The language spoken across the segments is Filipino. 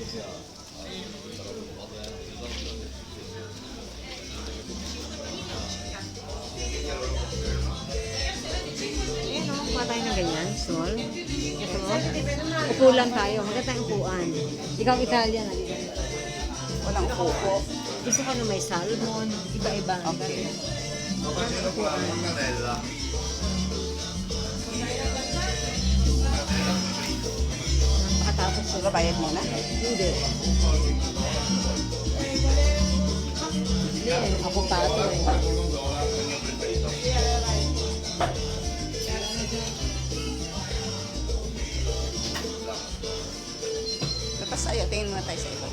Ayan o, kuha tayo ng ganyan, small. Ito mo. Upo lang tayo. Magandang upuan. Ikaw Italian, halika. Walang upo. Gusto ko na may salmon, iba-iba. Okay. Nakatapos ko. Bayad mo na? Hindi. Hindi, ako pa ito eh. Tapos sa'yo, tingin muna tayo sa ito.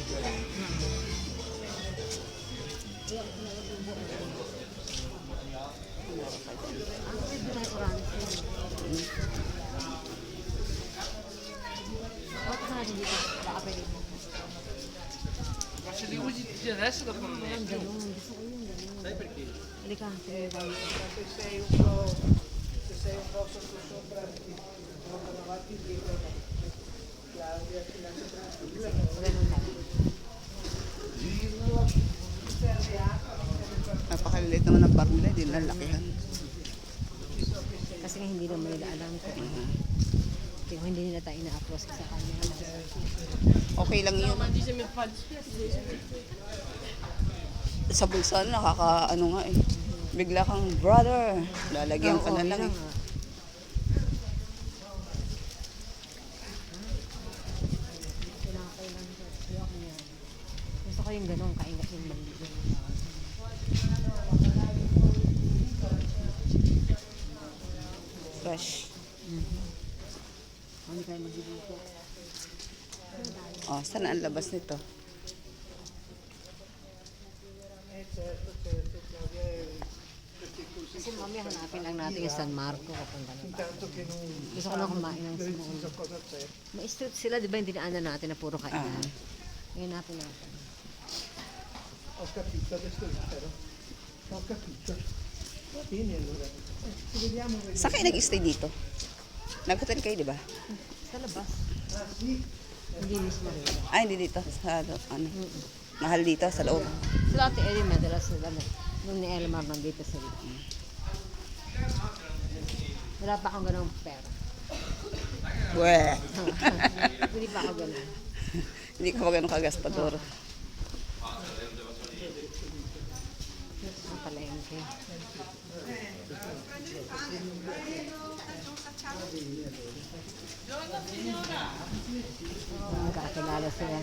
Ma se li usi tutti adesso dopo non ne più. Sai perché? Halika, sige tayo. Se sei un po' sotto sopra, ti portano avanti e dietro. Claudia ti lascia tranquilla. Ganun tayo. Napakaliit naman ng bar nila, din ang lakihan. Kasi nga hindi naman nila alam kung kung hindi nila tayo ina-approach sa kanya. Okay lang yun. Ma dice mi fa dispiacere. Sa bulsa, nakaka-ano nga eh. Bigla kang, brother, lalagyan ka na lang eh. Gusto ko yung ganun, kaingat yung maliit. Fresh. Hindi kayo magluluto. Oh, saan ang labas nito? Kasi mamaya hanapin lang natin yung San Marco kapag gano'n. Intanto che non Gusto ko na kumain ng preciso small. cosa c'è. May street sila, di ba? Hindi dinaanan natin na puro kainan. Ngayon natin. Ho capito, adesso libero. Ho capito. Va bene allora. Ci vediamo. Saan kayo nag-stay dito? Nag-hotel kayo, di ba? Sa labas. Ah sì? Hindi mismo rin. Ay, hindi dito. Sa, ano, mahal dito, sa loob. Sila Ate Eddie, madalas sila nung ni Elmar nandito sila. Wala pa akong ganong pera. Weh! Hindi pa ako ganon. Hindi ka magano kagaspador. Ang palengke. Magkakilala sila.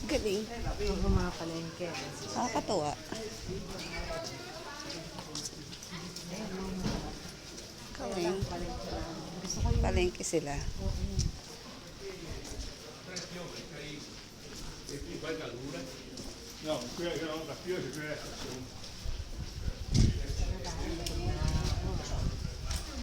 Galing. Ang mga palengke. Nakakatuwa. Galing. Gusto ko yung Palengke sila. No, qui no, da qui si